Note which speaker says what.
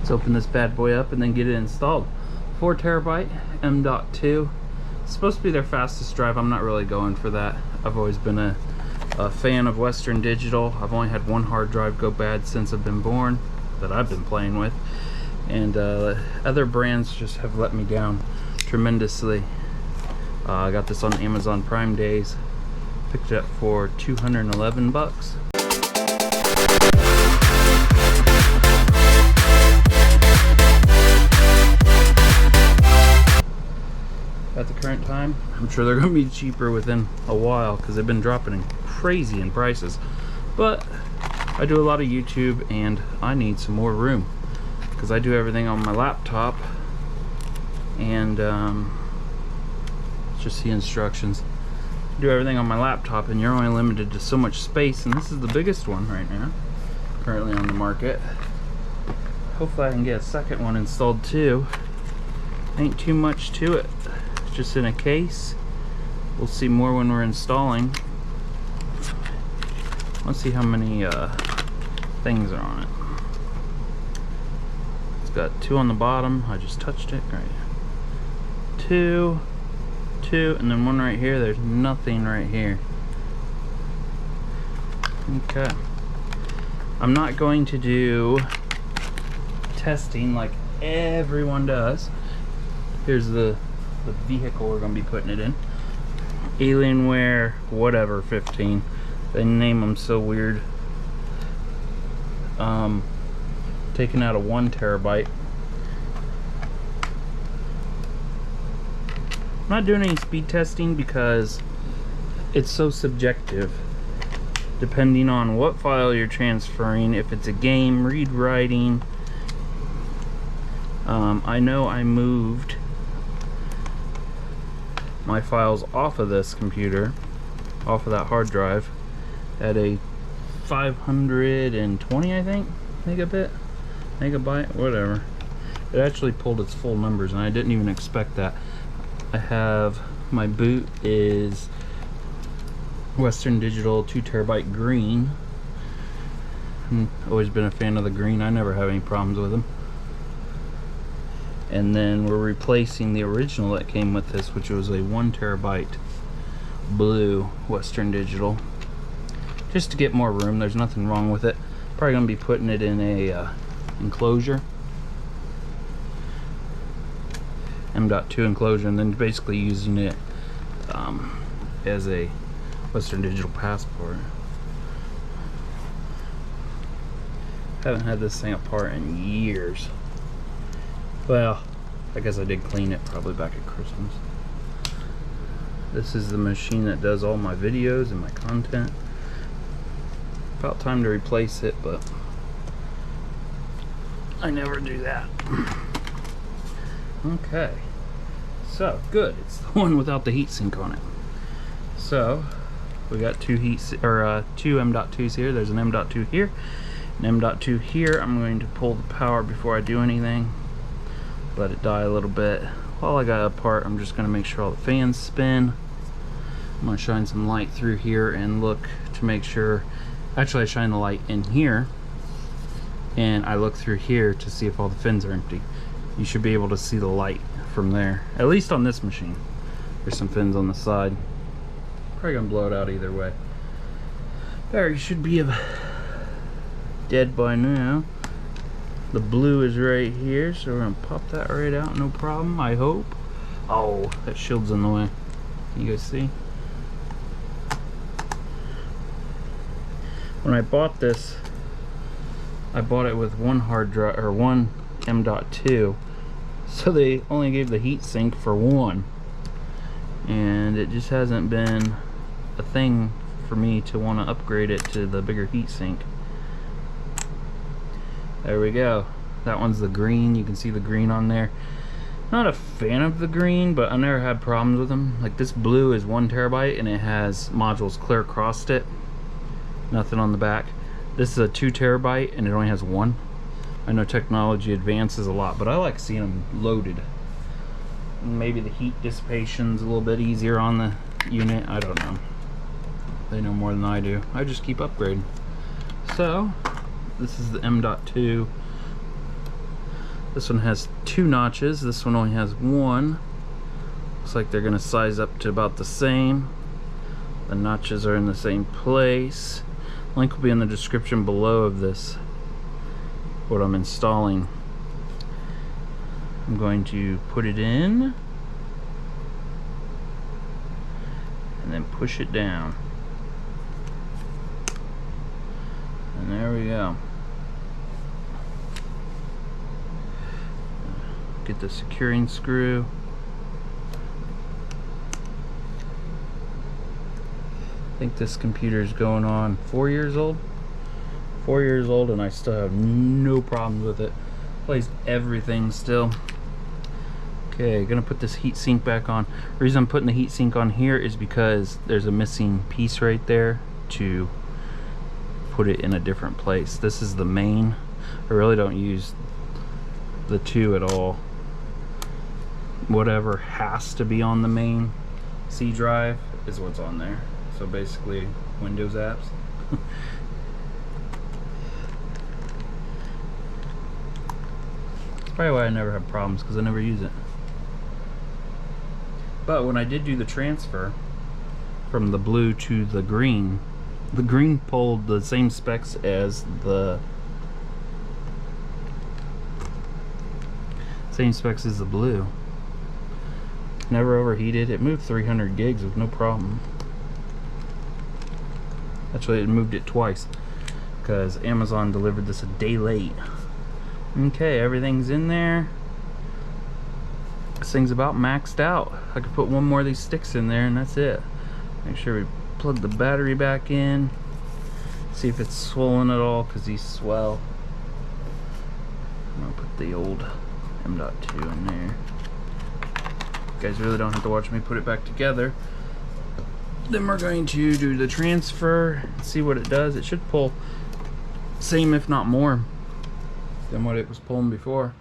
Speaker 1: Let's open this bad boy up and then get it installed. 4 terabyte M.2. It's supposed to be their fastest drive. I'm not really going for that. I've always been a fan of Western Digital. I've only had one hard drive go bad since I've been born that I've been playing with, and other brands just have let me down tremendously. I got this on Amazon Prime days. Picked it up for 211 bucks. At the current time, I'm sure they're going to be cheaper within a while because they've been dropping crazy in prices. But I do a lot of YouTube and I need some more room because I do everything on my laptop, and just the instructions. I do everything on my laptop and you're only limited to so much space, and this is the biggest one right now currently on the market. Hopefully I can get a second one installed too. Ain't too much to it. Just in a case. We'll see more when we're installing. Let's see how many things are on it. It's got 2 on the bottom. I just touched it. Right. 2, and then 1 right here. There's nothing right here. Okay. I'm not going to do testing like everyone does. Here's the vehicle we're going to be putting it in. Alienware whatever 15. They name them so weird. Taking out a 1 terabyte. I'm not doing any speed testing because it's so subjective depending on what file you're transferring. If it's a game, read writing. I know I moved my files off of this computer, off of that hard drive, at a 520, I think, megabyte, whatever. It actually pulled its full numbers and I didn't even expect that. I have, my boot is Western Digital 2 terabyte green. Always been a fan of the green. I never have any problems with them. And then we're replacing the original that came with this, which was a 1 terabyte blue Western Digital, just to get more room. There's nothing wrong with it. Probably gonna be putting it in a enclosure, M.2 enclosure, and then basically using it as a Western Digital passport. Haven't had this thing apart in years. Well, I guess I did clean it probably back at Christmas. This is the machine that does all my videos and my content. About time to replace it, but I never do that. Okay, so good. It's the one without the heatsink on it. So we got two M.2s here. There's an M.2 here, an M.2 here. I'm going to pull the power before I do anything. Let it die a little bit. While I got it apart, I'm just going to make sure all the fans spin. I'm going to shine some light through here and look to make sure. Actually, I shine the light in here and I look through here to see if all the fins are empty. You should be able to see the light from there, at least on this machine. There's some fins on the side. Probably gonna blow it out either way. Battery should be dead by now. The blue is right here, so we're gonna pop that right out, no problem, I hope. Oh, that shield's in the way. Can you guys see? When I bought this, I bought it with 1 hard drive, or 1 M.2, so they only gave the heat sink for 1, and it just hasn't been a thing for me to want to upgrade it to the bigger heat sink. There we go. That one's the green. You can see the green on there. Not a fan of the green, but I never had problems with them. Like this blue is 1 terabyte and it has modules clear across it. Nothing on the back. This is a 2 terabyte and it only has 1. I know technology advances a lot, but I like seeing them loaded. Maybe the heat dissipation's a little bit easier on the unit. I don't know. They know more than I do. I just keep upgrading. So this is the M.2 This one has 2 notches. This one only has 1. Looks like they're gonna size up to about the same. The notches are in the same place. Link will be in the description below of this, what I'm installing. I'm going to put it in and then push it down. And there we go. Get the securing screw. I think this computer is going on 4 years old. 4 years old, and I still have no problems with it. Plays everything still. Okay, gonna put this heat sink back on. The reason I'm putting the heat sink on here is because there's a missing piece right there to put it in a different place. This is the main. I really don't use the 2 at all. Whatever has to be on the main C drive is what's on there. So basically Windows apps. That's probably why I never have problems, because I never use it. But when I did do the transfer from the blue to the green pulled the same specs as the blue. Never overheated. It moved 300 gigs with no problem. Actually, it moved it twice because Amazon delivered this a day late. Okay, everything's in there. This thing's about maxed out. I could put one more of these sticks in there and that's it. Make sure we plug the battery back in. See if it's swollen at all, because these swell. I'm gonna put the old M.2 in there. You guys really don't have to watch me put it back together. Then we're going to do the transfer, see what it does. It should pull same if not more than what it was pulling before.